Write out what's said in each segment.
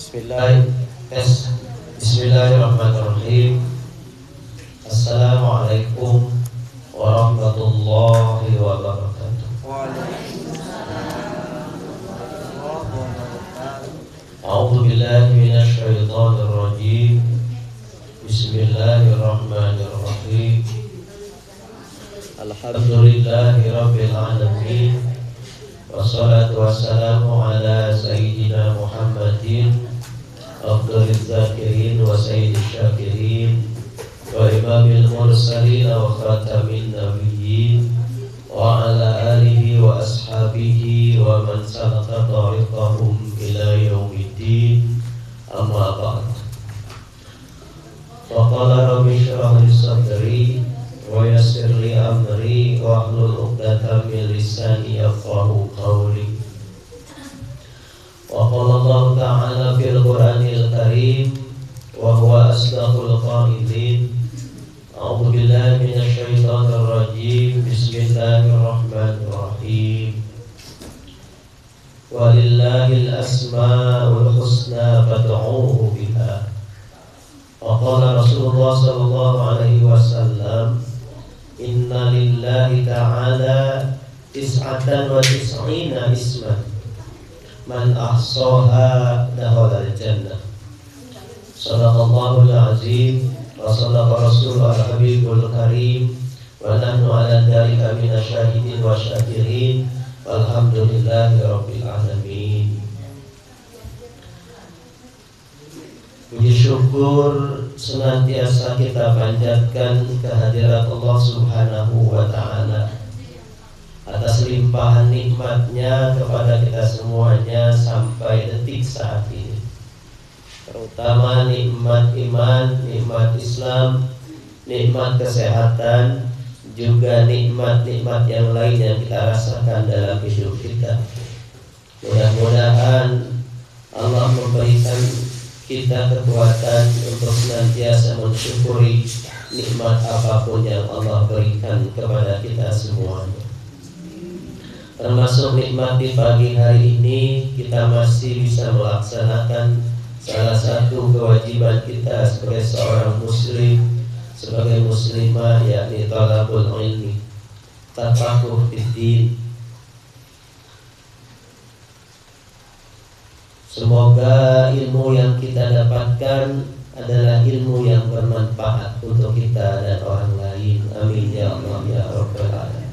Bismillahirrahmanirrahim. Assalamualaikum warahmatullahi wabarakatuh. A'udzu billahi minasy syaithanir rajim. Bismillahirrahmanirrahim. Alhamdulillahi rabbil alamin. Wassalatu wassalamu ala sayyidina Muhammadin afdhaliz zakirin wa sayyidish syakirin wa imamil mursalin wa khatamin nabiyyin wa ala alihi wa ashabihi wa man salaka tariqahum ila yaumiddin. Amma ba'd. Wa qala rabbi shrah li sadri wa yassir li amri wa hlul 'uqdatam min lisani yafqahu qawli. Wa qala Allah ta'ala fil Qur'anil Karim wa huwa asdaqul qailin. A'udzu billahi minasy syaithanir rajim. Bismillahirrahmanirrahim. Walillahil asmaul husna fad'uuhu biha. Wa qala Rasulullah sallallahu alaihi wasallam, inna lillahi ta'ala tis'atan wa tis'ina isman man ahsaha dakhala al-jannah. Shadaqallahul azim wa shadaqa rasulul habibul karim wa nahnu ala dzalika minasyahidin wa syakirin walhamdulillahi rabbil alamin. Puji syukur senantiasa kita panjatkan kehadirat Allah Subhanahu wa ta'ala atas limpahan nikmatnya kepada kita semuanya sampai detik saat ini, terutama nikmat iman, nikmat Islam, nikmat kesehatan, juga nikmat-nikmat yang lain yang kita rasakan dalam hidup kita. Mudah-mudahan Allah memberikan kita kekuatan untuk senantiasa mensyukuri nikmat apapun yang Allah berikan kepada kita semuanya. Termasuk nikmat di pagi hari ini, kita masih bisa melaksanakan salah satu kewajiban kita sebagai seorang muslim, sebagai muslimah, yakni talabul ilmi, tafaqquh fid-din. Semoga ilmu yang kita dapatkan adalah ilmu yang bermanfaat untuk kita dan orang lain. Amin ya Allah ya Rabbal alamin.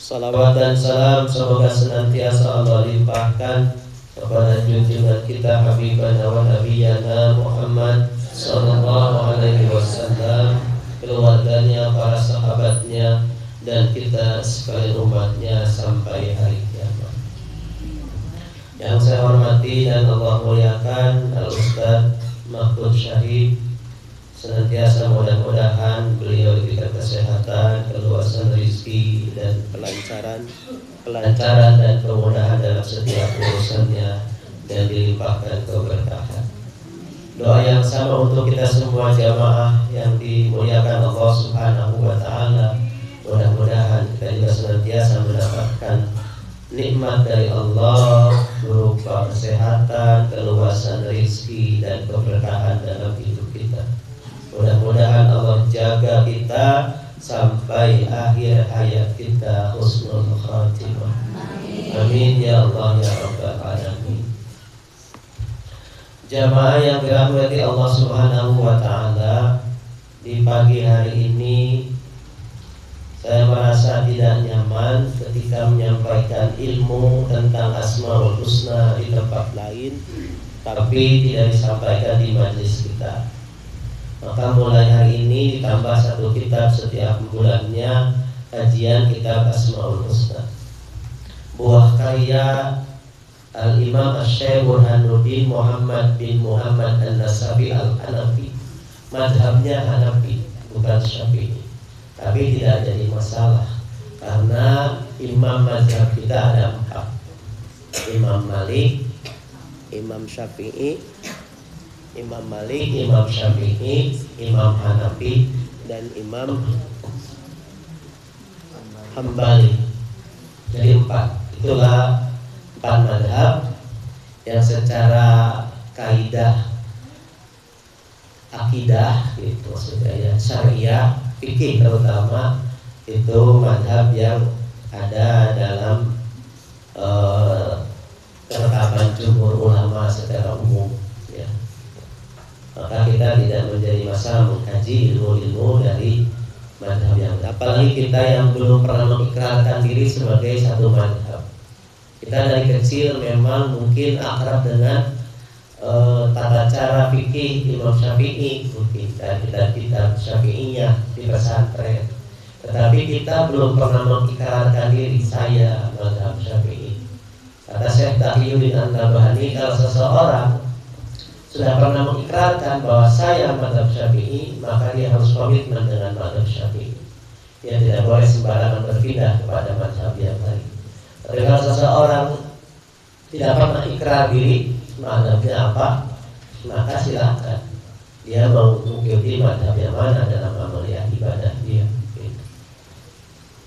Salawat dan salam semoga senantiasa Allah limpahkan kepada junjungan kita Habibana wa Nabiyana Muhammad sallallahu alaihi wasallam, keluarganya, para sahabatnya, dan kita sekalian umatnya sampai hari kiamat. Yang saya hormati dan Allah muliakan Al-Ustaz Mahfud Syahid, senantiasa mudah-mudahan beliau diberikan kesehatan, keluasan rezeki, dan kelancaran dan kemudahan dalam setiap urusannya, dan dilimpahkan keberkahan. Doa yang sama untuk kita semua jamaah yang dimuliakan Allah Subhanahu wa ta'ala. Mudah-mudahan kita juga senantiasa mendapatkan nikmat dari Allah berupa kesehatan, keluasan rezeki, dan keberkahan dalam hidup kita. Mudah-mudahan Allah jaga kita sampai akhir hayat kita husnul khatimah. Amin ya Allah ya Rabbal alamin. Jamaah yang dirahmati Allah Subhanahu wa ta'ala, di pagi hari ini saya merasa tidak nyaman ketika menyampaikan ilmu tentang Asmaul Husna di tempat lain, tapi tidak disampaikan di majelis kita. Maka mulai hari ini ditambah satu kitab setiap bulannya, kajian kitab Asmaul Husna, buah karya Al-Imam Asy-Syaikh Burhanuddin Muhammad bin Muhammad An-Nasafi Al-Hanafi. Madhabnya Hanafi, bukan Syafi'i. Tapi tidak jadi masalah, karena imam mazhab kita ada 4: Imam Malik, Imam Syafi'i, Imam Malik, Imam Syafi'i, Imam Hanafi, dan Imam Hambali. Jadi 4. Itulah 4 mazhab yang secara kaidah akidah gitu maksudnya ya, syariah, fikih terutama itu mazhab yang ada dalam ketetapan jumhur ulama secara umum ya. Maka kita tidak menjadi masalah mengkaji ilmu-ilmu dari mazhab yang, apalagi kita yang belum pernah mengikrarkan diri sebagai satu mazhab. Kita dari kecil memang mungkin akrab dengan tata cara fikih Imam Syafi'i mungkin dan kitab-kitab Syafi'iyah di pesantren, tetapi kita belum pernah mengikrarkan diri saya mazhab Syafi'i. Kata Syekh Taqiyuddin An-Nabhani, kalau seseorang sudah pernah mengikrarkan bahwa saya mazhab Syafi'i, maka dia harus komitmen dengan mazhab Syafi'i. Dia tidak boleh sembarangan berpindah kepada mazhab yang lain. Tapi kalau seseorang tidak pernah ikrar diri mazhabnya apa, maka silakan dia mau mengikuti mazhab yang mana dalam amaliyah ibadah dia.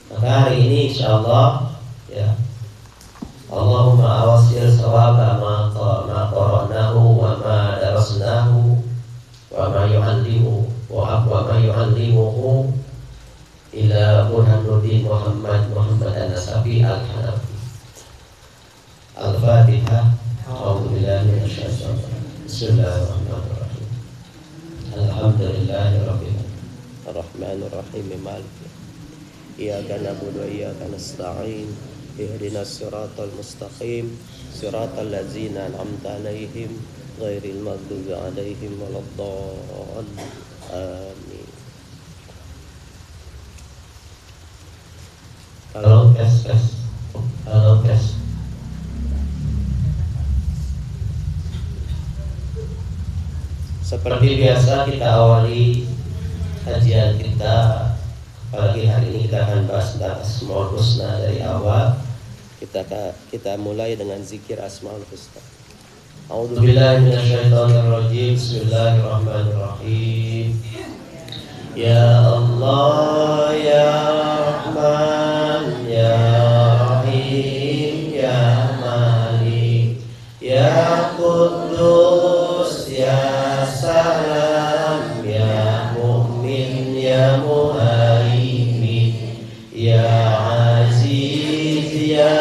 Maka hari ini insyaallah ya, Allahumma awasil sawaba ma qara'nahu wa ma darasnahu wa ma yu'allimuhu ila Burhanuddin Muhammad An-Nasafi Al-Hanafi. Al-Fatihah. A'udzu billahi minasyaitonir rajim. Bismillahirrahmanirrahim. Alhamdulillahirabbil arrahmanir rahim maliki iyyaka na'budu wa iyyaka nasta'in ihdinas siratal mustaqim siratal ladzina an'amta 'alaihim ghairil maghdubi 'alaihim waladdallin. Amin. Halo tes. Seperti biasa kita awali kajian kita, apalagi hari ini kita akan bahas tentang Asmaul Husna dari awal. Kita mulai dengan zikir Asmaul Husna. A'udzubillahi minasyaitonirrajim. Bismillahirrahmanirrahim. Ya Allah ya Rahman ya Rahim ya Malik ya Quddus ya Salam ya Mu'min ya Muhaimin ya Aziz ya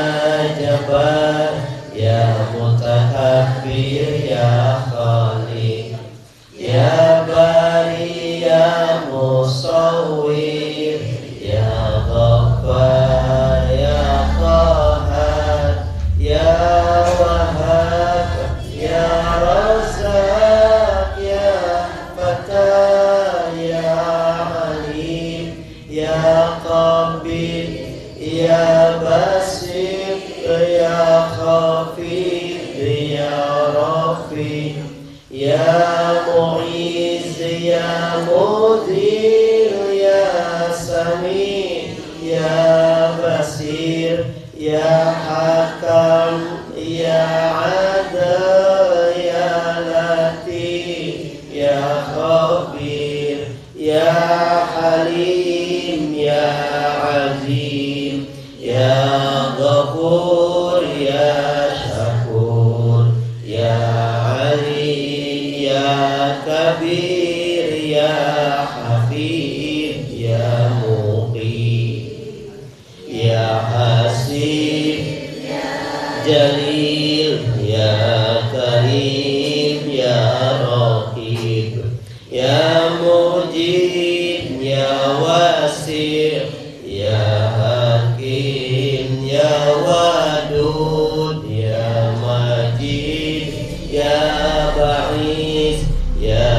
Jabbar ya Mutakabbir ya Khaliq ya Bari ya Musawwir ya Ghaffar ya Qahhar ya Wahhab ya Razzaq ya Fatah ya Alim ya Qabil ya Basir ya Khafid ya Rafi ya Mu'iz ya Mudhir ya Sami ya Basir ya Hakam ya Adil ya Latif ya Khabir ya Halim ya Azim ya Ghafur ya Syakur ya Ali ya Kabir ya Hafid ya Muqim ya Hasib Jalil ya Karim ya Raqib ya Mujib ya Wasi' ya Hakim ya Wadud ya Majid ya Ba'is ya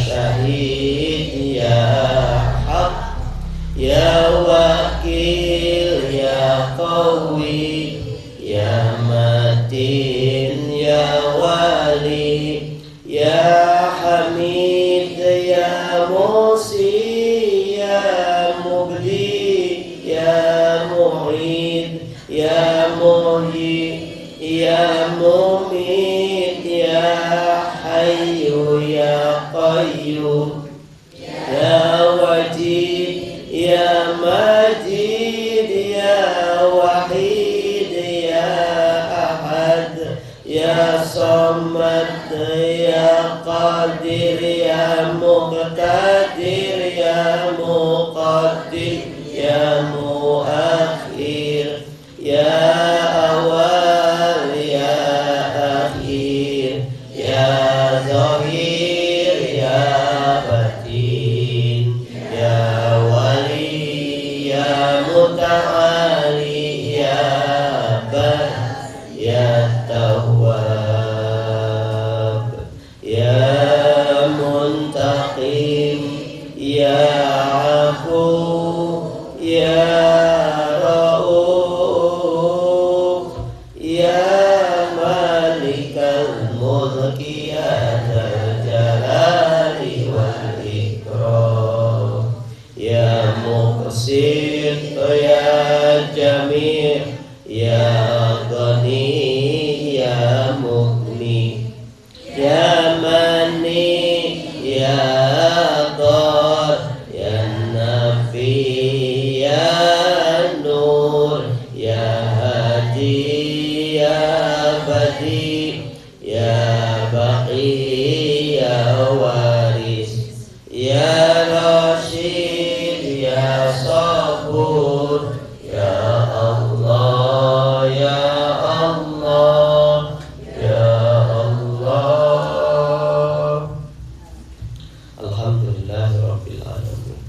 Syahid ya Haq ya Wakil ya Qawi ya Matin ya Wali ya Hamid ya Musi ya Mubdi ya Mu'id ya Muhyi ya Mumit ya Hayyu ya Qayyum ya Wajid ya Majid ya Wahid ya Ahad Ya Samad, Ya Qadir, Ya Muqtadir, Ya Muqaddim, Ya Muakhir, Ya Awal, Ya Akhir, Ya Zahir, Ya Batin, Ya Wali, Ya Muta'ali, Ya Bar, Ya Tawwab, Ya Muntaqim, Ya Afu, Ya Rauf, Ya Malikal Mulki, Ya Dzal Jalali wal Ikram, Ya Muqsit, Ya Jami', Ya Ghani, Ya Mughni, Ya Mani, Ya Dhar, Ya Nafi, Ya Nur, Ya Hadi, Ya Badi, Ya Baqi, Ya Waris, Ya Rashid, Ya Sabur, Ya Allah, Ya Allah, Ya Allah. Alhamdulillahirabbil alamin.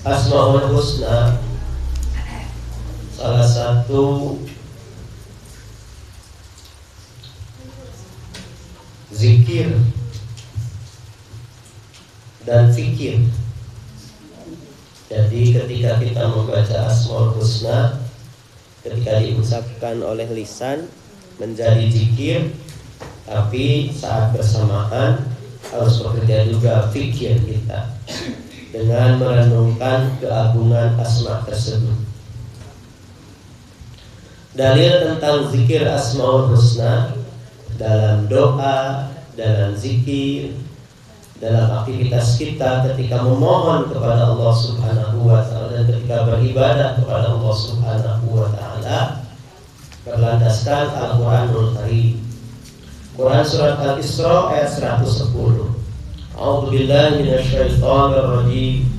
Asmaul Husna salah satu zikir dan fikir. Jadi ketika kita membaca Asmaul Husna, ketika diucapkan oleh lisan menjadi zikir, tapi saat bersamaan harus bekerja juga fikir kita dengan merenungkan keagungan asma tersebut. Dalil tentang zikir Asmaul Husna dalam doa, dalam zikir, dalam aktivitas kita ketika memohon kepada Allah Subhanahu wa ta'ala dan ketika beribadah kepada Allah Subhanahu wa ta'ala berlandaskan Al-Quranul Karim. Quran surat Al-Isra ayat 110. A'udzu billahi minasyaitonir rajim.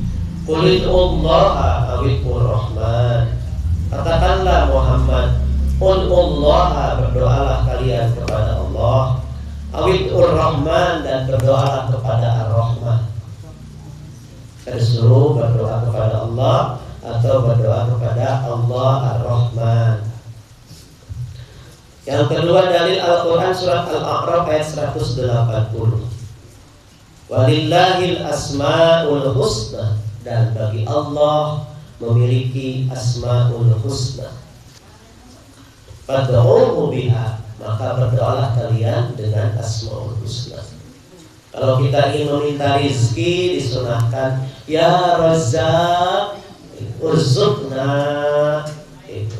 Qul ud'ullaha awid'ur rahman. Katakanlah Muhammad, ud'ullaha, berdoalah kalian kepada Allah, awid'ur rahman, dan berdoalah kepada Ar-Rahman. Saya disuruh berdoa kepada Allah atau berdoa kepada Allah Ar-Rahman. Yang kedua dalil Al-Quran surat Al-A'raf ayat 180. Walillahil asma'ul husna, dan bagi Allah memiliki asma'ul husna. Fad'uhu biha, maka berdoalah kalian dengan asma'ul husna. Kalau kita ingin meminta rizki, disunahkan ya Razzaq urzuqna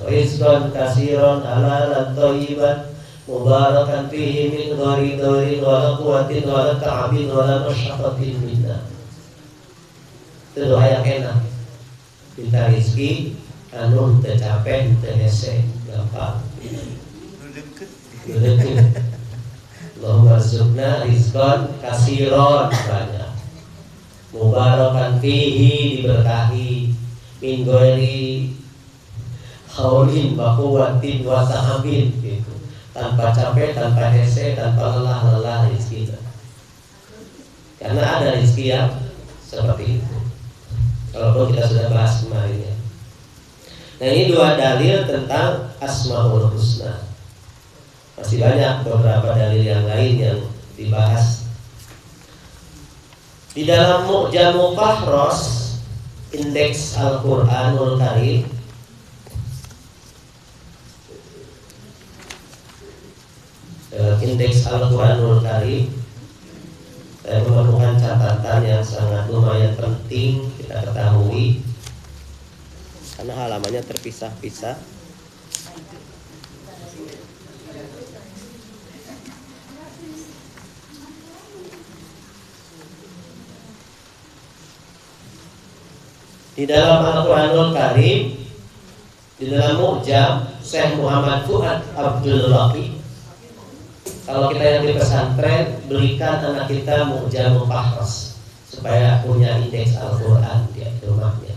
rizqan katsiran halalan thayyiban mubarakan fihi min ghairi darin wala quwwatin wala ta'abin wala masyaqqatin minna. Itu doa yang enak. Minta rezeki anu teu capek, teu hese, gampang. Deket. Allahumma rzuqna rizqan katsiran, banyak. Mubarakan fihi, diberkahi, min ghairi haulin wa quwwatin wa ta'abin, gitu. Tanpa capek, tanpa hese, tanpa lelah rezeki. Karena ada rezeki yang seperti itu. Walaupun kita sudah bahas kemarin ya. Nah, ini dua dalil tentang Asmaul Husna. Masih banyak beberapa dalil yang lain yang dibahas. Di dalam Mu'jamul Fahros, indeks Al-Quranul Karim, indeks Al-Quranul Karim, saya menemukan catatan yang sangat lumayan penting kita ketahui karena halamannya terpisah-pisah. Di dalam Al-Quranul Karim Di dalam Mu'jam Syekh Muhammad Fuad Abdul Waqi, kalau kita yang di pesantren, belikan anak kita Mu'jam Muqahras supaya punya indeks Al-Quran di rumahnya.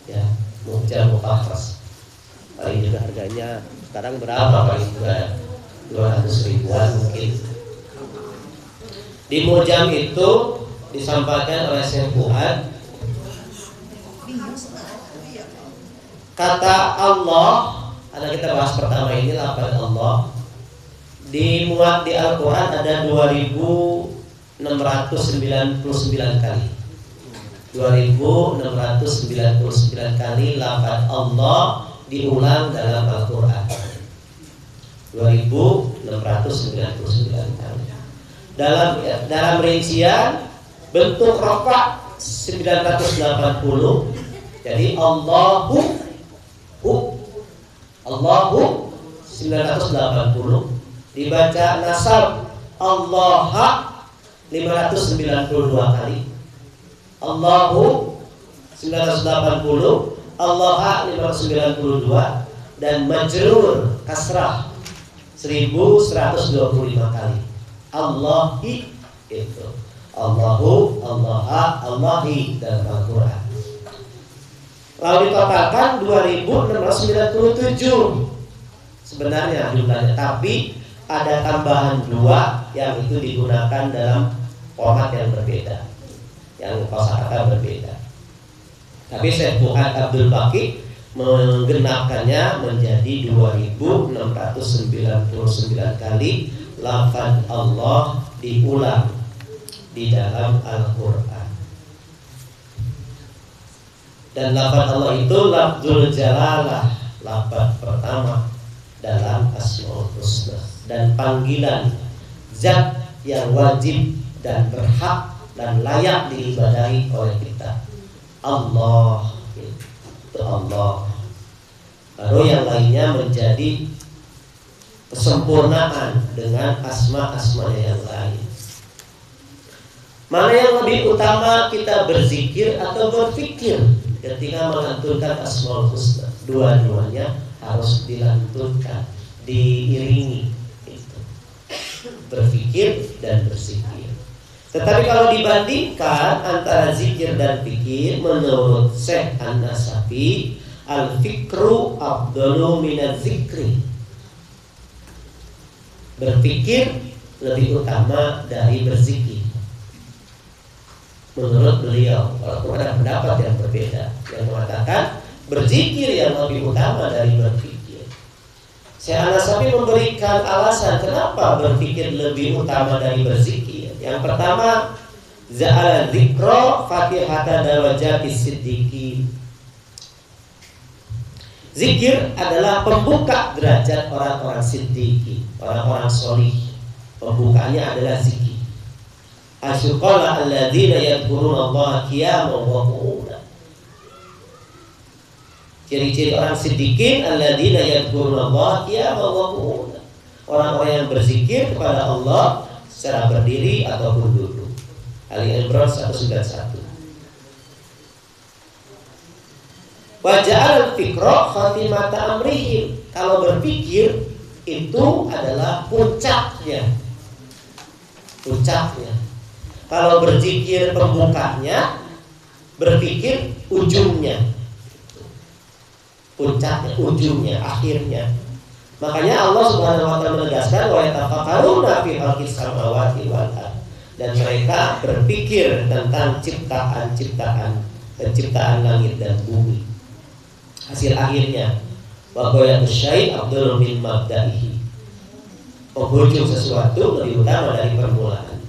Ya, Mu'jam Muqahras. Paling juga harganya sekarang berapa? Paling juga 200 ribuan mungkin. Di Mu'jam itu disampaikan oleh Syekh Fuad, kata Allah, ada kita bahas pertama ini lafaz Allah, dimuat di Al-Quran ada 2699 kali. 2699 kali lafaz Allah diulang dalam Al-Quran. 2699 kali. Dalam rincian bentuk rafa 980. Jadi Allahu 980, dibaca nasab Allah 592 kali. Allahu 980, Allah 592, dan majrur kasrah 1125 kali. Allahi itu Allahu, Allah, Allahi dalam Al-Quran. Lalu ditotalkan 2697 sebenarnya jumlahnya, tapi ada tambahan 2 yang itu digunakan dalam format yang berbeda, yang kosakata berbeda. Tapi Syekh Fuad Abdul Baqi menggenapkannya menjadi 2699 kali lafaz Allah diulang di dalam Al-Quran. Dan lafaz Allah itu lafzul jalalah, lafaz pertama dalam Asmaul Husna, dan panggilan zat yang wajib dan berhak dan layak diibadahi oleh kita. Allah, itu Allah. Baru yang lainnya menjadi kesempurnaan dengan asma-asmanya yang lain. Mana yang lebih utama, kita berzikir atau berfikir ketika melantunkan Asmaul Husna? Dua-duanya harus dilantunkan, diiringi itu. Berfikir dan berzikir. Tetapi kalau dibandingkan antara zikir dan fikir, menurut Syekh An-Nasafi, al-fikru afdalu minaz zikri. Berfikir lebih utama dari berzikir. Menurut beliau, walaupun ada pendapat yang berbeda yang mengatakan berzikir yang lebih utama dari berfikir. Syekh An-Nasafi memberikan alasan kenapa berfikir lebih utama dari berzikir. Yang pertama, za'ala dzikra fatihata darajati siddiqin. Zikir adalah pembuka derajat orang-orang siddiqin, orang-orang solih. Pembukanya adalah zikir. Asyqala alladzina yadhkuruna Allah qiyaman wa qu'udan. Ciri-ciri orang siddiqin alladzina yadhkuruna Allah qiyaman wa qu'udan. Orang-orang yang berzikir kepada Allah secara berdiri ataupun duduk. Ali Imran 191. Wa ja'al fikra khatimata amrihim. Kalau berpikir itu adalah puncaknya. Puncaknya. Kalau berzikir pembukanya, berpikir ujungnya. Puncaknya, ujungnya, akhirnya. Makanya Allah Subhanahu wa taala menegaskan wa yatafakkaruna fi khalqis samawati wal ardh. Dan mereka berpikir tentang penciptaan langit dan bumi. Hasil akhirnya wa ghayatu syai' afdalu min mabda'ihi. Penghujung sesuatu lebih utama dari permulaan.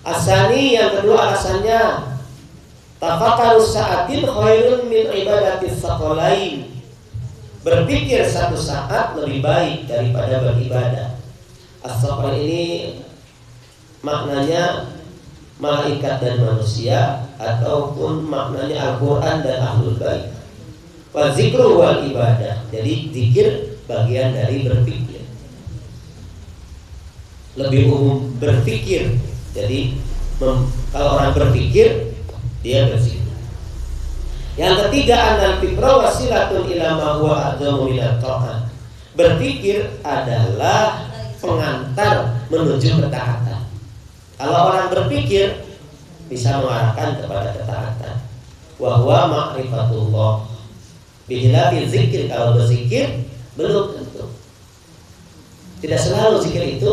Asani, yang kedua alasannya, tafakkaru sa'atin khairun min ibadatis saqalain. Berpikir satu saat lebih baik daripada beribadah. As-saqal ini maknanya malaikat dan manusia, ataupun maknanya Al-Quran dan Ahlul Bait. Wa zikru wal ibadah. Jadi zikir bagian dari berpikir. Lebih umum berpikir. Jadi kalau orang berpikir, dia berzikir. Yang ketiga, anal fikra wasilatun ila ma huwa a'zamu minat ta'at. Berpikir adalah pengantar menuju ketaatan. Kalau orang berpikir bisa mengarahkan kepada ketaatan. Wa huwa ma'rifatullah. Bihilafi zikir, kalau berzikir belum tentu. Tidak selalu zikir itu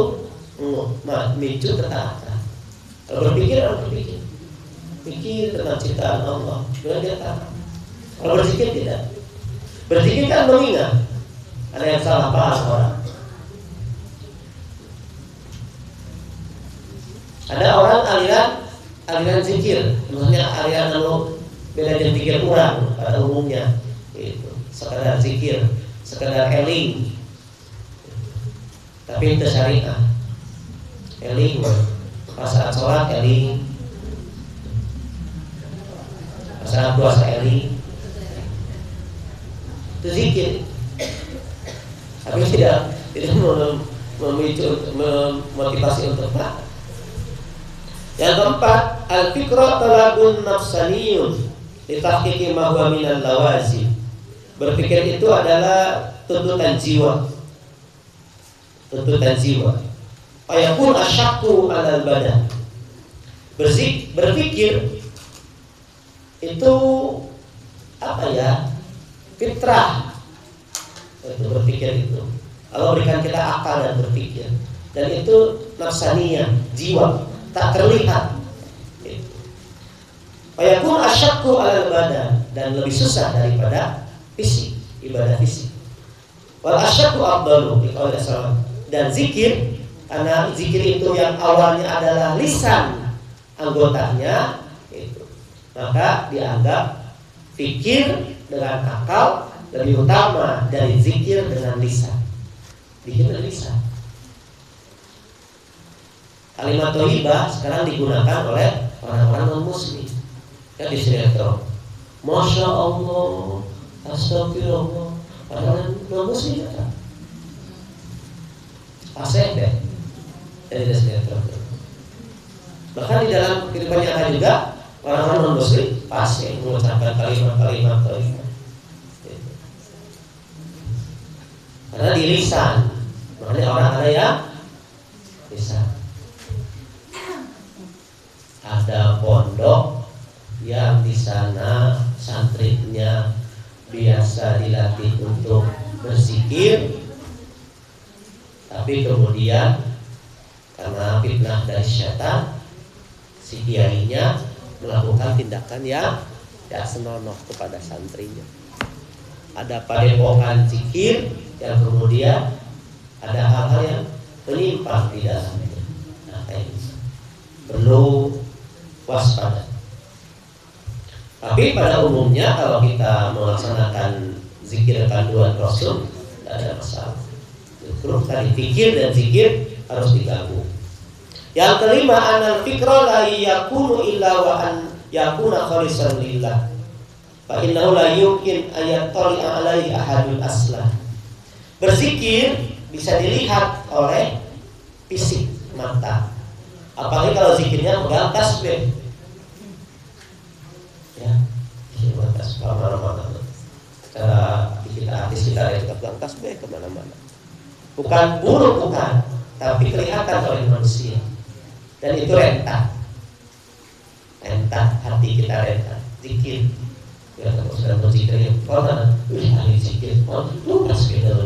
memicu ketaatan. Kalau berpikir, orang berpikir. Pikir tentang ciptaan Allah, kemudian dia taat. Kalau berzikir tidak. Berzikir kan mengingat. Ada yang salah paham orang. Ada orang aliran zikir, maksudnya aliran beda dengan zikir kurang pada umumnya. Itu sekadar zikir, sekadar eling. Tapi itu syariah. Eling, pas saat sholat eling. Saat puasa eling itu zikir, tapi tidak memicu memotivasi untuk taat. Yang keempat, al-fikra talabun nafsaniyun litahqiqi ma huwa minal lawazim. Berpikir itu adalah tuntutan jiwa. Tuntutan jiwa. Ayakun asyakku alal badan. Berpikir itu apa ya, fitrah itu berpikir itu. Allah berikan kita akal dan berpikir, dan itu nafsaniyah, jiwa, tak terlihat. Fayakun asyakku alal badan, dan lebih susah daripada fisik, ibadah fisik. Wal asyakku afdalu, dan zikir, karena zikir itu yang awalnya adalah lisan anggotanya, maka dianggap fikir dengan akal lebih utama dari zikir dengan lisan. Zikir dengan lisan. Kalimat thayyibah sekarang digunakan oleh orang-orang non-muslim. Kan di sinetron, Masya Allah, Astagfirullah. Padahal non-muslim kan pasek deh dari sinetron. Bahkan di dalam kehidupan nyata juga orang-orang non-muslim pasti mengucapkan kalimat-kalimat thayyibah. Karena di lisan, makanya orang ada yang lisan. Ada pondok yang di sana santrinya biasa dilatih untuk berzikir, tapi kemudian karena fitnah dari syaitan, si kiainya melakukan tindakan yang tidak senonoh kepada santrinya. Ada padepokan zikir yang kemudian ada hal-hal yang menyimpang di dalamnya. Nah, ini perlu waspada. Tapi pada umumnya kalau kita melaksanakan zikir kandungan Rasul, tidak ada masalah. Terus tadi fikir dan zikir harus digabung. Yang kelima, anal fikra la yakunu illa wa an yakuna khalisan lillah. Fa innahu la yumkin ayat tali'a alaihi ahadun aslan. Berzikir bisa dilihat oleh fisik mata. Apalagi kalau zikirnya pegang tasbih. Ya, pegang tasbih kemana-mana. Cara kita artis kita yang pegang tasbih kemana-mana. Bukan buruk, bukan, tapi kelihatan oleh manusia. Dan itu rentan. Rentan, hati kita rentan. Zikir. Ya, kalau sedang berzikir, kalau ahli zikir, lupa sepeda.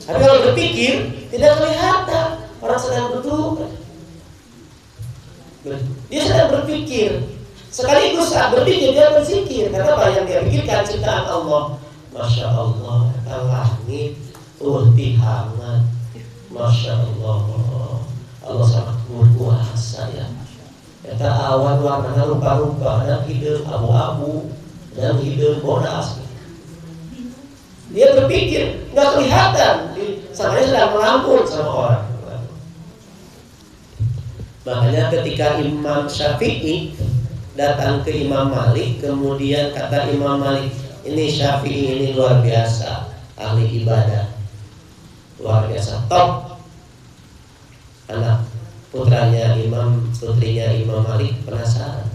Tapi kalau berpikir, tidak kelihatan. Orang sedang berdua. Dia sedang berpikir. Sekaligus saat berpikir, dia berzikir. Karena apa yang dia pikirkan ciptaan Allah. Masya Allah, langit, hangat. Masya Allah, Allah sangat berkuasa ya. Kata awan warna rupa-rupa, dan hidup abu-abu, dan hidup bodas. Dia berpikir, nggak kelihatan. Samanya sedang melampun sama orang. Makanya ketika Imam Syafi'i datang ke Imam Malik, kemudian kata Imam Malik, ini Syafi'i ini luar biasa, ahli ibadah, luar biasa, top. Anak putrinya Imam Malik penasaran,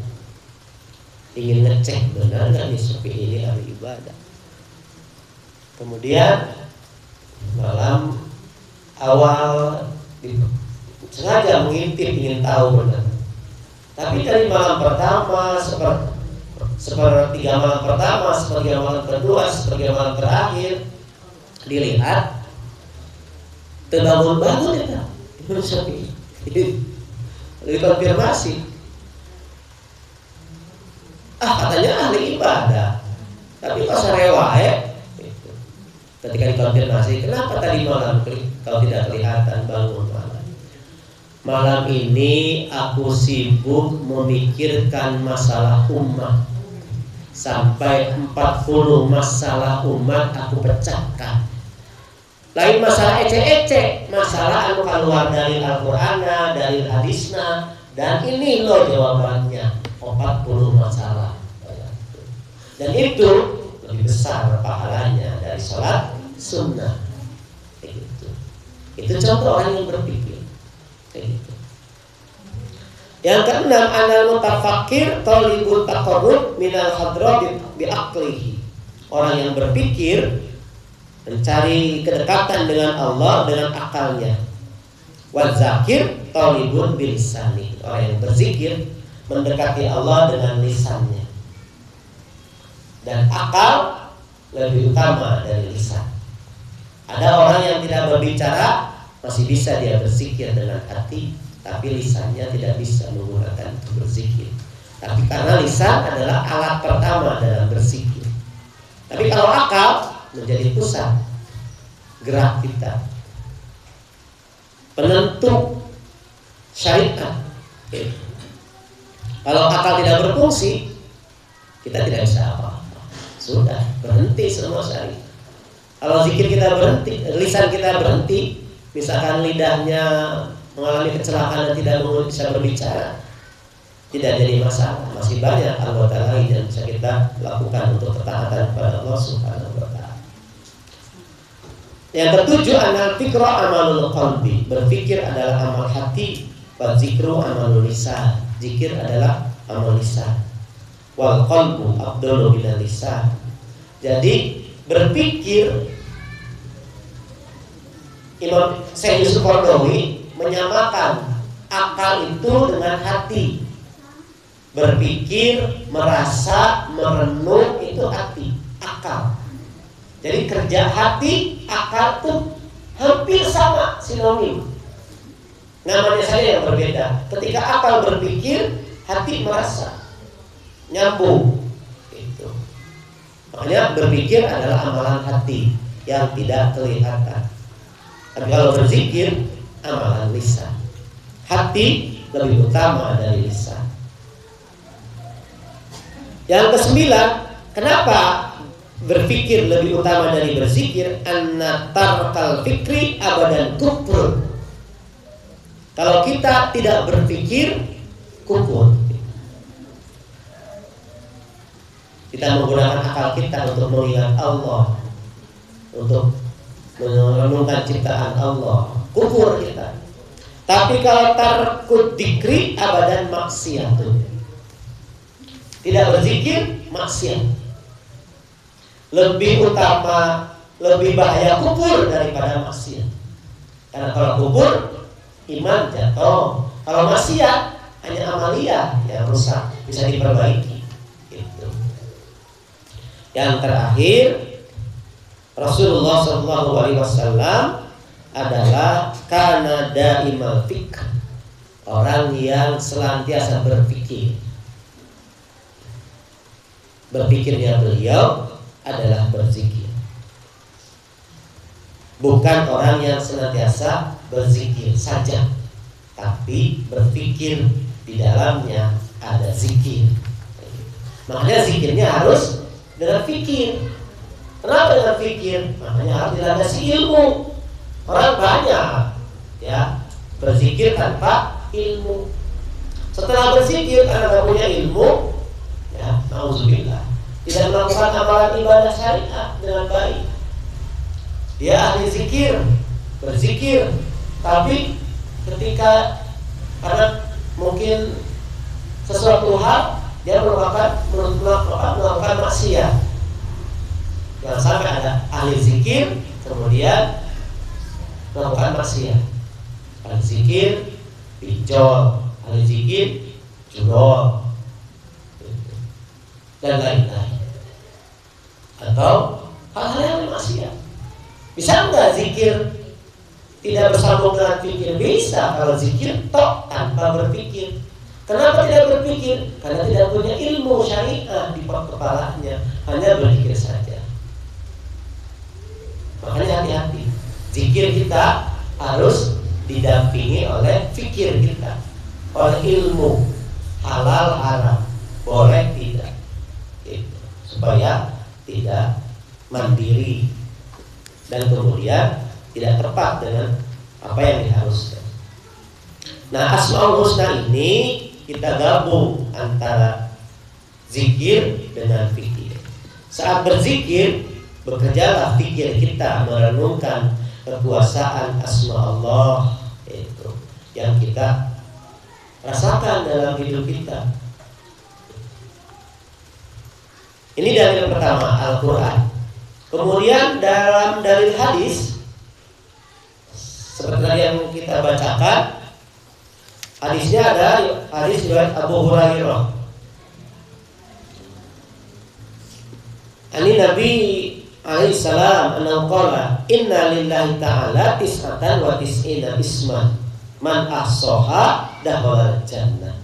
ingin ngecek benar nggak nih sepi ini hari ibadah. Kemudian malam awal sengaja mengintip, ingin tahu benar. Tapi dari malam pertama, sepertiga malam pertama, sepertiga malam kedua, sepertiga malam terakhir, dilihat terbangun-bangun ya, Imam Syafi'i. Dikonfirmasi. Katanya ahli ibadah, tapi pas rewae gitu. Ketika dikonfirmasi, kenapa tadi malam kau tidak kelihatan bangun malam? Malam ini aku sibuk memikirkan masalah umat. Sampai 40 masalah umat aku pecahkan. Lain masalah ece-ece, masalah anu keluar dari Al-Qur'an, dari hadisna, dan ini loh jawabannya. 40 masalah. Dan itu lebih besar pahalanya dari sholat sunnah. Itu contoh orang yang berpikir. Gitu. Yang keenam, anal mutafakir talibul taqarrub minal hadra bi aqlihi. Orang yang berpikir mencari kedekatan dengan Allah dengan akalnya. Wal zakir talibun bilisani. Orang yang berzikir mendekati Allah dengan lisannya. Dan akal lebih utama dari lisan. Ada orang yang tidak berbicara masih bisa dia berzikir dengan hati, tapi lisannya tidak bisa menggunakan untuk berzikir. Tapi karena lisan adalah alat pertama dalam berzikir. Tapi kalau akal menjadi pusat gerak kita, penentu syariat. Kalau akal tidak berfungsi, kita tidak bisa apa-apa. Sudah berhenti semua syariat. Kalau zikir kita berhenti, lisan kita berhenti, misalkan lidahnya mengalami kecelakaan dan tidak bisa berbicara, tidak jadi masalah. Masih banyak anggota lain yang bisa kita lakukan untuk ketaatan kepada Allah Subhanahu wa Ta'ala. Yang ketujuh, anal fikra amalul qalbi. Berpikir adalah amal hati, wa zikru amalul lisan. Zikir adalah amal lisan. Wal qalbu afdalu minal lisan. Jadi berpikir, Imam Syekh Yusuf Qaradawi menyamakan akal itu dengan hati. Berpikir, merasa, merenung itu hati, akal. Jadi kerja hati, akal itu hampir sama, sinonim. Namanya saja yang berbeda. Ketika akal berpikir, hati merasa, nyambung. Gitu. Makanya berpikir adalah amalan hati yang tidak kelihatan. Tapi kalau berzikir, amalan lisan. Hati lebih utama dari lisan. Yang kesembilan, kenapa berpikir lebih utama dari berzikir? Anna tarkal fikri abadan kufur. Kalau kita tidak berpikir, kufur. Kita menggunakan akal kita untuk mengingat Allah, untuk merenungkan ciptaan Allah, kufur kita. Tapi kalau tarkud dikri abadan maksiatun. Tidak berzikir, maksiat. Lebih utama, lebih bahaya kufur daripada maksiat. Karena kalau kufur, iman jatuh. Kalau maksiat, hanya amalia yang rusak, bisa diperbaiki. Gitu. Yang terakhir, Rasulullah SAW adalah kana daimal fikr, orang yang senantiasa berpikir. Berpikirnya beliau adalah berzikir. Bukan orang yang senantiasa berzikir saja, tapi berpikir di dalamnya ada zikir. Makanya zikirnya harus dengan fikir. Kenapa dengan fikir? Makanya harus dilandasi ilmu. Orang banyak ya berzikir tanpa ilmu. Setelah berzikir karena tidak punya ilmu, ya nauzubillah, tidak melakukan amalan ibadah syariat dengan baik. Dia ahli zikir, berzikir, tapi ketika karena mungkin sesuatu hal dia melakukan maksiat. Jangan sampai ada ahli zikir kemudian melakukan maksiat. Ahli zikir pinjol, ahli zikir judol, dan lain-lain. Atau hal-hal yang maksiat. Bisa nggak zikir tidak bersambung dengan pikir? Bisa, kalau zikir tok tanpa berpikir. Kenapa tidak berpikir? Karena tidak punya ilmu syariah di kepalanya, hanya berpikir saja. Makanya hati-hati. Zikir kita harus didampingi oleh fikir kita, oleh ilmu halal haram, boleh tidak, gitu. Supaya tidak mandiri dan kemudian tidak tepat dengan apa yang diharuskan. Nah, Asmaul Husna ini kita gabung antara zikir dengan fikir. Saat berzikir, bekerjalah fikir kita merenungkan kekuasaan asma Allah itu yang kita rasakan dalam hidup kita. Ini dalil pertama, Al-Quran. Kemudian dalam dalil hadis seperti yang kita bacakan, hadisnya ada hadis riwayat Abu Hurairah. Ani Nabi alaihi salam annahu qala inna lillahi ta'ala tis'atan wa tis'ina isman man ahsaha dakhala jannah.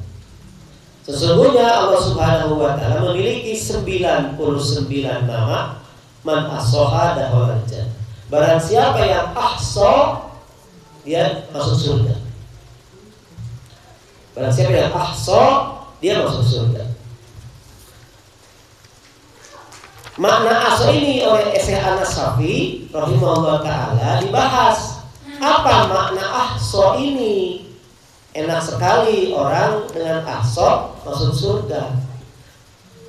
Sesungguhnya Allah Subhanahu wa taala memiliki 99 nama, man ahsaha dakhala jannah. Barang siapa yang ahsa, dia masuk surga. Barang siapa yang ahsa, dia masuk surga. Makna ahsa ini oleh Syekh An-Nasafi rahimahullah taala dibahas. Apa makna ahsa ini? Enak sekali orang dengan ahsa masuk surga.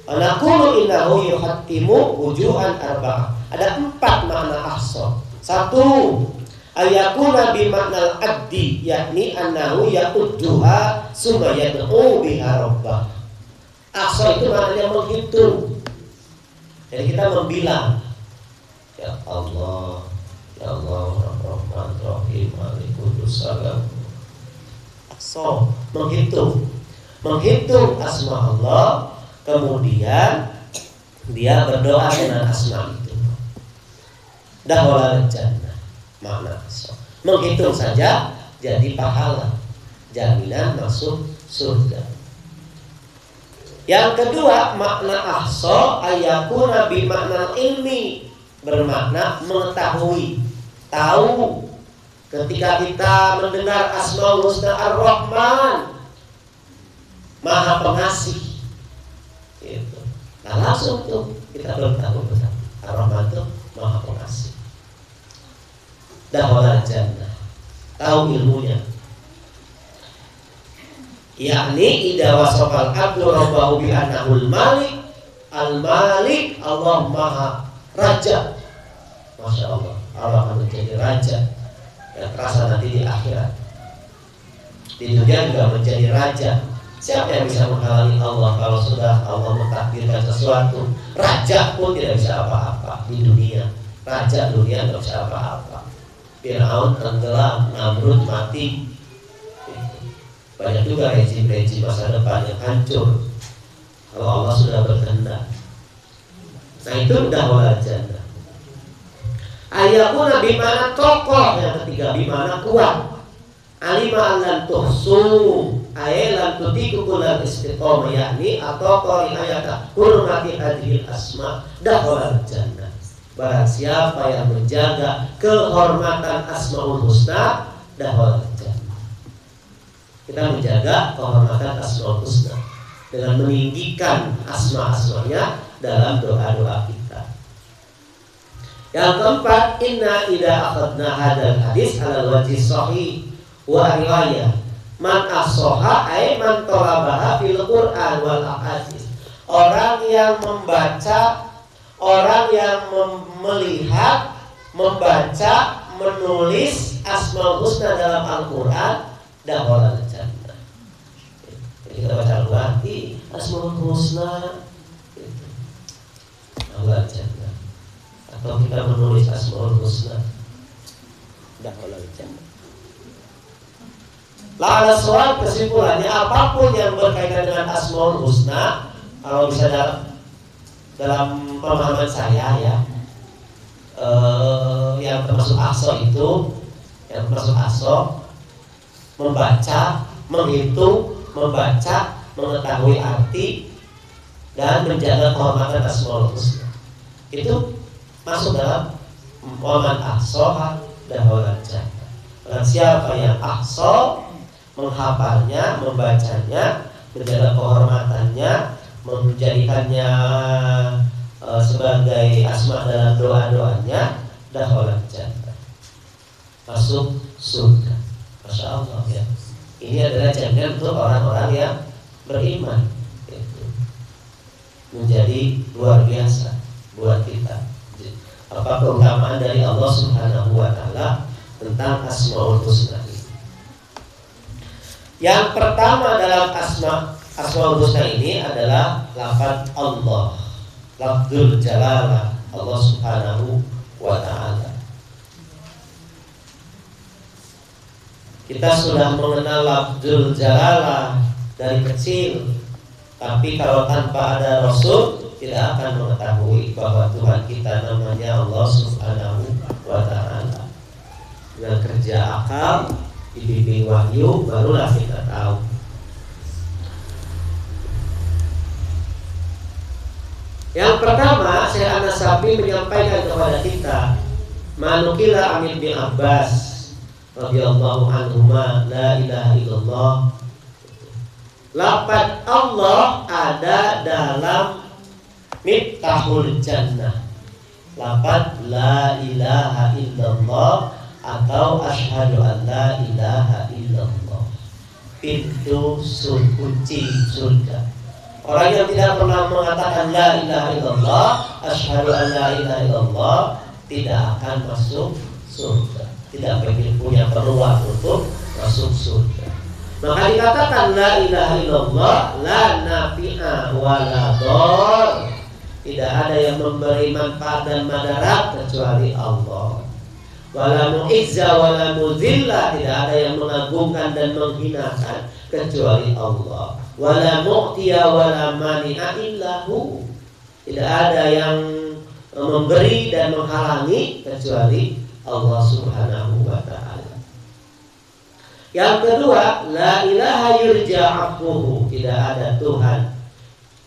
Anaqulu innahu yuhattimu wujuhan arba'ah. Ada 4 makna ahsa. 1, ayakuna bi maknal addi, yakni annahu ya'udduha summa yad'u biha rabbah. Ahsa itu maknanya menghitung. Jadi kita membilang, ya Allah, ya Allah, Rahman, Rahim, Malik, Qudus, Salam. Ahsa, menghitung asma Allah, kemudian dia berdoa dengan asma itu. Dakhala jannah, makna ahsa. Menghitung saja jadi pahala, jaminan masuk surga. Yang kedua, makna ahsa ayakuna bi makna ilmi, bermakna mengetahui, tahu. Ketika kita mendengar Asmaul Husna Ar-Rahman, Maha Pengasih, gitu. Nah, langsung tuh kita bertahu Ar-Rahman itu Maha Pengasih. Dakhala jannah, tahu ilmunya. Yakni idza wasafal abdu rabbahu bi annahul malik, al-malik, Allah Maha Raja. Masya Allah, Allah akan menjadi raja. Dan terasa nanti di akhirat. Di dunia juga menjadi raja. Siapa yang bisa menghalangi Allah kalau sudah Allah mentakdirkan sesuatu? Raja pun tidak bisa apa-apa di dunia. Raja dunia tidak bisa apa-apa. Fir'aun tenggelam, Namrud mati. Banyak juga rejim-rejim masa depan yang hancur kalau Allah sudah berkehendak. Nah, itu udah wala jannah. Ayakuna bimana kokoh. Yang ketiga, bimana kuat. Alima lan tuhsu lan tutiku kullal istiqomah, yakni atau qari ayata hurmati hadhil asma dakhala jannah. Barang siapa yang menjaga kehormatan Asmaul Husna dakhala jannah. Kita menjaga kehormatan Asmaul Husna dengan meninggikan asma-asmanya dalam doa-doa kita. Yang keempat, inna idza akhadna hadal hadis ala wajhi sahih wa riwayah man as-soha ay man talabaha fil Qur'an wal ahadits. Orang yang membaca, orang yang melihat, membaca, menulis Asmaul Husna dalam Al-Qur'an dakhala jannah. Kita baca Al-Quran Asmaul Husna gitu. Allah Jannah. Atau kita menulis Asmaul Husna Allah Jannah. Lalu soal kesimpulannya, apapun yang berkaitan dengan Asmaul Husna, kalau bisa dalam pemahaman saya ya, yang termasuk akso itu, yang termasuk akso, membaca, menghitung, membaca, mengetahui arti, dan menjaga kehormatan Asmaul Husna. Itu masuk dalam waman ahsoha dakhala jannah. Dan siapa yang ahso, menghafalnya, membacanya, menjaga kehormatannya, menjadikannya sebagai asma dalam doa-doanya, dakhala jannah, masuk surga. Masya Allah ya. Ini adalah jaminan untuk orang-orang yang beriman. Itu menjadi luar biasa buat kita. Apa keutamaan dari Allah Subhanahu wa Ta'ala tentang Asmaul Husna ini? Yang pertama dalam Asmaul Husna ini adalah lafaz Allah, lafzul jalalah Allah Subhanahu wa Ta'ala. Kita sudah mengenal lafzul jalalah dari kecil, tapi kalau tanpa ada Rasul tidak akan mengetahui bahwa Tuhan kita namanya Allah Subhanahu wa Ta'ala. Dengan kerja akal, dibimbing wahyu, barulah kita tahu. Yang pertama, Syekh An-Nasafi menyampaikan kepada kita, manukila Amin bin Abbas radhiyallahu anhuma, la ilaha illallah. Lafaz Allah ada dalam Miftahul Jannah. Lafaz la ilaha illallah atau asyhadu an la ilaha illallah, pintu kunci surga. Orang yang tidak pernah mengatakan la ilaha illallah, asyhadu an la ilaha illallah, tidak akan masuk surga, tidak punya peluang untuk masuk surga. Maka dikatakan la ilaha illallah, la nafi'a wa la dhar, tidak ada yang memberi manfaat dan madarat kecuali Allah. Wala mu'izza wala muzilla, tidak ada yang mengagungkan dan menghinakan kecuali Allah. Wala mu'tiya wala mani'a illahu, tidak ada yang memberi dan menghalangi kecuali Allah Subhanahu wa Ta'ala. Yang kedua, la ilaha yurja'afuhu, tidak ada Tuhan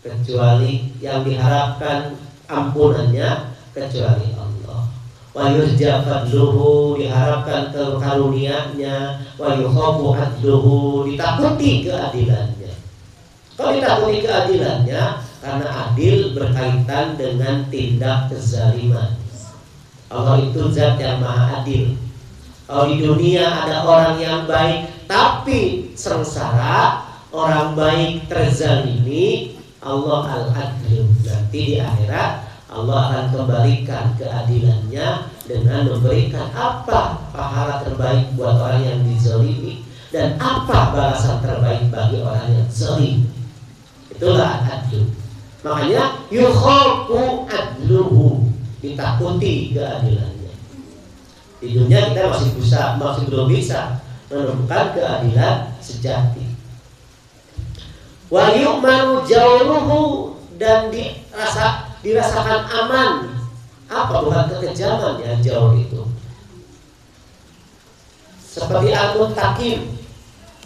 kecuali yang diharapkan ampunannya kecuali Allah. Wa yurja fadluhu, diharapkan karunia-Nya. Wa yukhafu adluhu, ditakuti keadilannya. Kalau ditakuti keadilannya, karena adil berkaitan dengan tindak kezaliman. Allah itu zat yang maha adil. Kalau di dunia ada orang yang baik tapi sengsara, orang baik terzalimi, Allah al-adil. Nanti di akhirat Allah akan kembalikan keadilannya dengan memberikan apa pahala terbaik buat orang yang dizalimi dan apa balasan terbaik bagi orang yang zalim. Itulah adil. Makanya yukhafu adluhu, ditakuti keadilannya. Di dunia kita masih belum bisa menemukan keadilan sejati. Wa yu'manu jawruhu, dan dirasakan aman. Apa bukan kekejaman ya jauh itu? Seperti Al-Muntakim.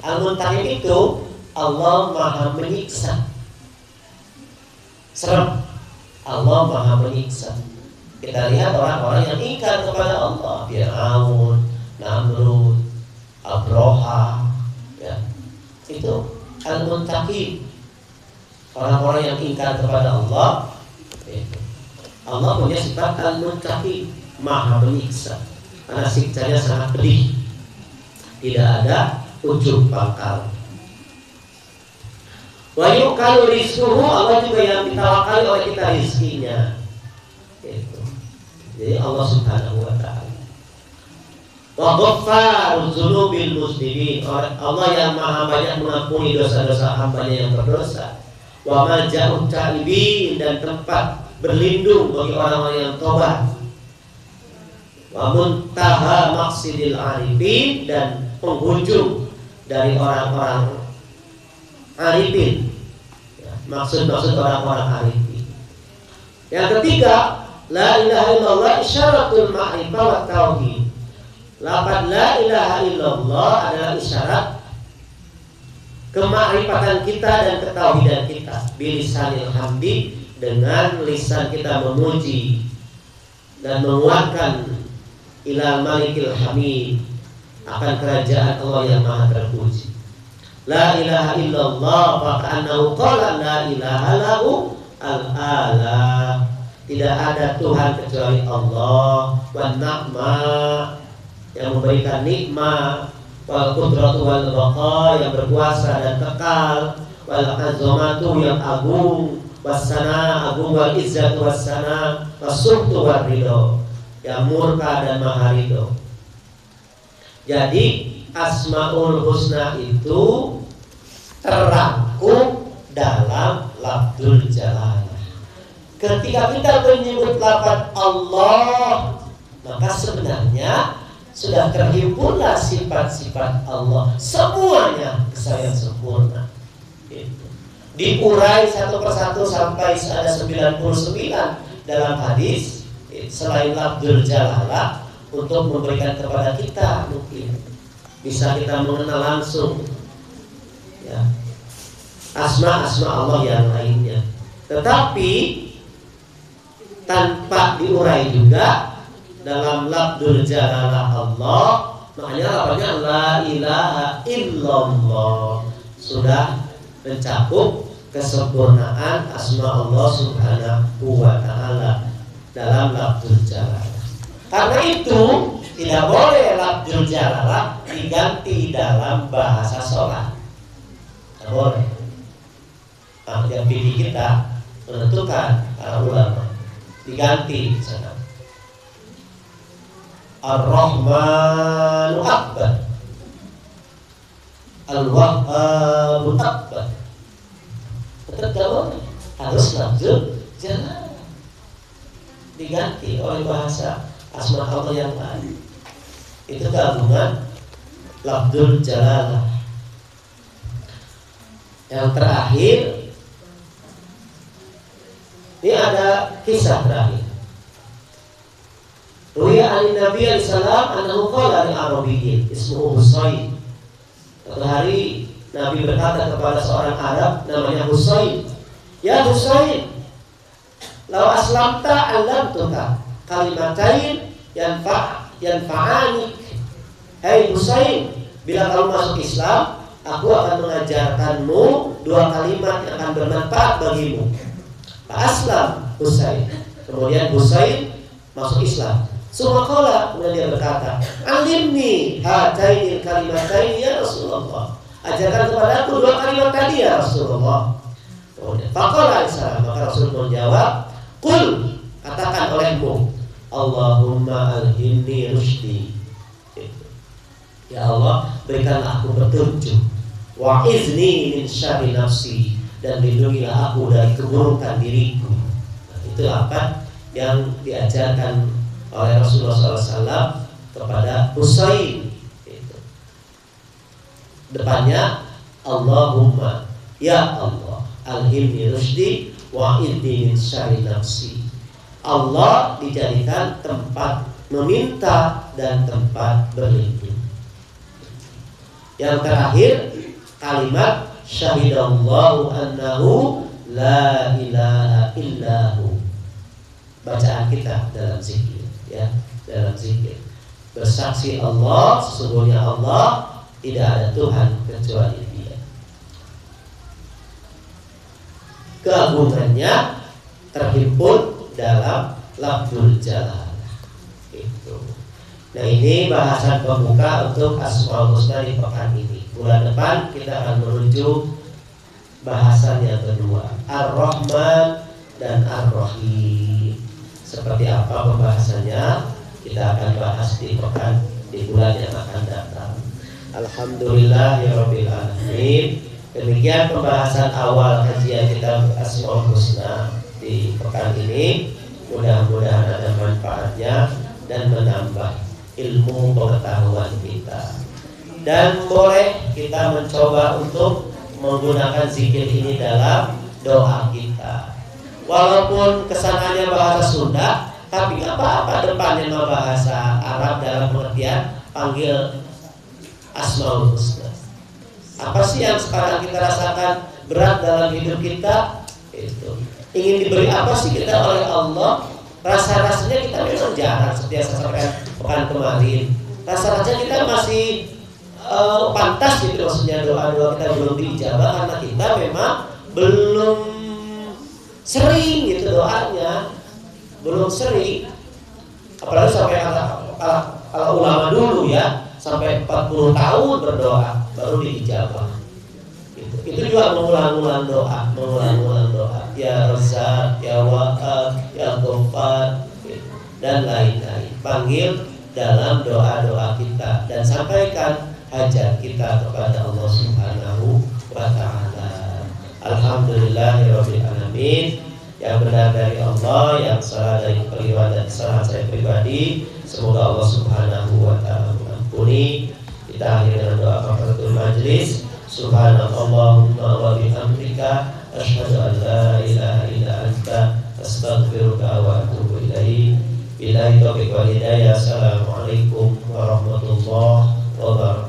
Al-Muntakim itu Allah maha menyiksa. Serem. Allah maha menyiksa. Kita lihat orang-orang yang ingkar kepada Allah, Fir'aun, Namrud, Abraha, ya. Itu Al-Muntakim. Orang-orang yang ingkar kepada Allah, itu. Allah punya sifat Al-Muntakim, maha menyiksa, karena siksanya sangat pedih, tidak ada ujung pangkal. Wa yukalu rizquhu, Allah juga yang ditawakali oleh kita rizkinya. Itu. Jadi Allah Subhanahu wa Ta'ala. Wa ghaffaruz dzunubil muslimin, Allah yang maha banyak mengampuni dosa-dosa hambanya yang berdosa. Wa malja'ut taibin, dan tempat berlindung bagi orang-orang yang tobat. Wa muntaha maqsidil arifin, dan penghujung dari orang-orang arifin. Maksud-maksud orang-orang arifin. Yang ketiga, la ilaha illallah isyaratul ma'rifah wa tauhid. Lafaz la ilaha illallah adalah isyarat kemakrifatan kita dan ketauhidan kita. Bilisanil hamdi, dengan lisan kita memuji dan menguatkan ilal malikil hamid, akan kerajaan Allah yang maha terpuji. La ilaha illallah faka'annahu qala la ilaha lahu al-ala. Tidak ada Tuhan kecuali Allah. Wan na'ma, yang memberikan nikmat. Wal qudratu wal baqa, yang berkuasa dan kekal. Wal azamatu, yang agung. Wassana, agung. Wal izzatu wassana. Wassuhtu wal ridho, yang murka dan maha ridho. Jadi Asmaul Husna itu terangkum dalam lafzul jalalah. Ketika kita menyebut lafaz Allah, maka sebenarnya sudah terhimpunlah sifat-sifat Allah, semuanya kesayangan sempurna. Diurai satu persatu sampai ada 99 dalam hadis selain lafzul jalalah, untuk memberikan kepada kita mungkin bisa kita mengenal langsung ya asma-asma Allah yang lainnya, tetapi tanpa diurai juga dalam lafzul jalalah Allah. Makanya lafaznya la ilaha illallah sudah mencakup kesempurnaan asma Allah subhanahu wa ta'ala dalam lafzul jalalah. Karena itu tidak boleh lafzul jalalah diganti dalam bahasa sholat. Tidak boleh. Ahli fikih kita menentukan, para ulama, diganti misalkan Ar-Rahmanu Akbar, Al-Wahhabu Akbar. Tetap tidak boleh. Harus lafzul jalalah diganti oleh bahasa asma Allah yang lain. Itu gabungan lafzul jalalah. Yang terakhir, ini ada kisah terakhir. Ruya an Nabi sallallahu alaihi wasallam annahu qala li Arabiyyin ismuhu Husain. Suatu hari Nabi berkata kepada seorang Arab namanya Husain, "Ya Husain, law aslamta alamtuka kalimatain yanfa'anik." Hai Husain, bila kamu masuk Islam, aku akan mengajarkanmu 2 kalimat yang akan bermanfaat bagimu. Aslam Husain. Kemudian Husain masuk Islam. Subhanallah, kemudian dia berkata, "Alimni hatainil kalimataini ya Rasulullah." Ajarkan kepadaku 2 kalimat tadi ya Rasulullah. Kemudian faqala Islam, maka Rasul menjawab, "Qul," katakan olehmu, "Allahumma alhimni rusydi." Ya Allah, berikanlah aku petunjuk. Wa izni min syarri nafsi, dan lindungilah aku dari keburukan diriku. Nah, itu apa yang diajarkan oleh Rasulullah SAW kepada Husain. Depannya Allahumma, ya Allah, alhimni rusydi wa izni min syarri nafsi. Allah dijadikan tempat meminta dan tempat berlindung. Yang terakhir kalimat syahidallahu annahu la ilaha illahu. Bacaan kita dalam zikir, ya, dalam zikir. Bersaksi Allah, sesungguhnya Allah tidak ada Tuhan kecuali Dia. Keagungannya terhimpun dalam lafzul jalalah. Itu. Nah, ini bahasan pembuka untuk Asmaul Husna di pekan ini. Bulan depan kita akan menuju bahasan yang kedua, Ar-Rahman dan Ar-Rahim. Seperti apa pembahasannya kita akan bahas di pekan di bulan yang akan datang. Alhamdulillahirabbil alamin. Demikian pembahasan awal kajian kitab Asmaul Husna di pekan ini. Mudah-mudahan ada manfaatnya dan menambah ilmu pengetahuan kita. Dan boleh kita mencoba untuk menggunakan zikir ini dalam doa kita. Walaupun kesananya bahasa Sunda, tapi nggak apa-apa, depannya mah bahasa Arab dalam pengertian panggil Asmaul Husna. Apa sih yang sekarang kita rasakan berat dalam hidup kita? Itu ingin diberi apa sih kita oleh Allah? Rasa-rasanya kita memang jarang. Seperti saya sampaikan pekan kemarin, rasa-rasanya kita masih pantas gitu, maksudnya doa-doa kita belum diijabah karena kita memang belum sering gitu doanya, belum sering. Apalagi sampai kalau ulama dulu ya sampai 40 tahun berdoa baru diijabah. Itu juga mengulang-ulang doa, ya Razzaq, ya Wahhab, ya Ghaffar, dan lain-lain. Panggil dalam doa-doa kita dan sampaikan hajat kita kepada Allah Subhanahu wa ta'ala. Alhamdulillahirabbil alamin. Yang benar dari Allah, yang salah dari kesalahan saya pribadi, semoga Allah Subhanahu wa ta'ala mengampuni. Kita akhiri dengan doa kafaratul majlis. Subhanallahumma wa bihamdika asyhadu an la ilaha illa anta astaghfiruka wa atubu ilaik. Billahi taufiq wal hidayah. Assalamualaikum warahmatullahi wabarakatuh.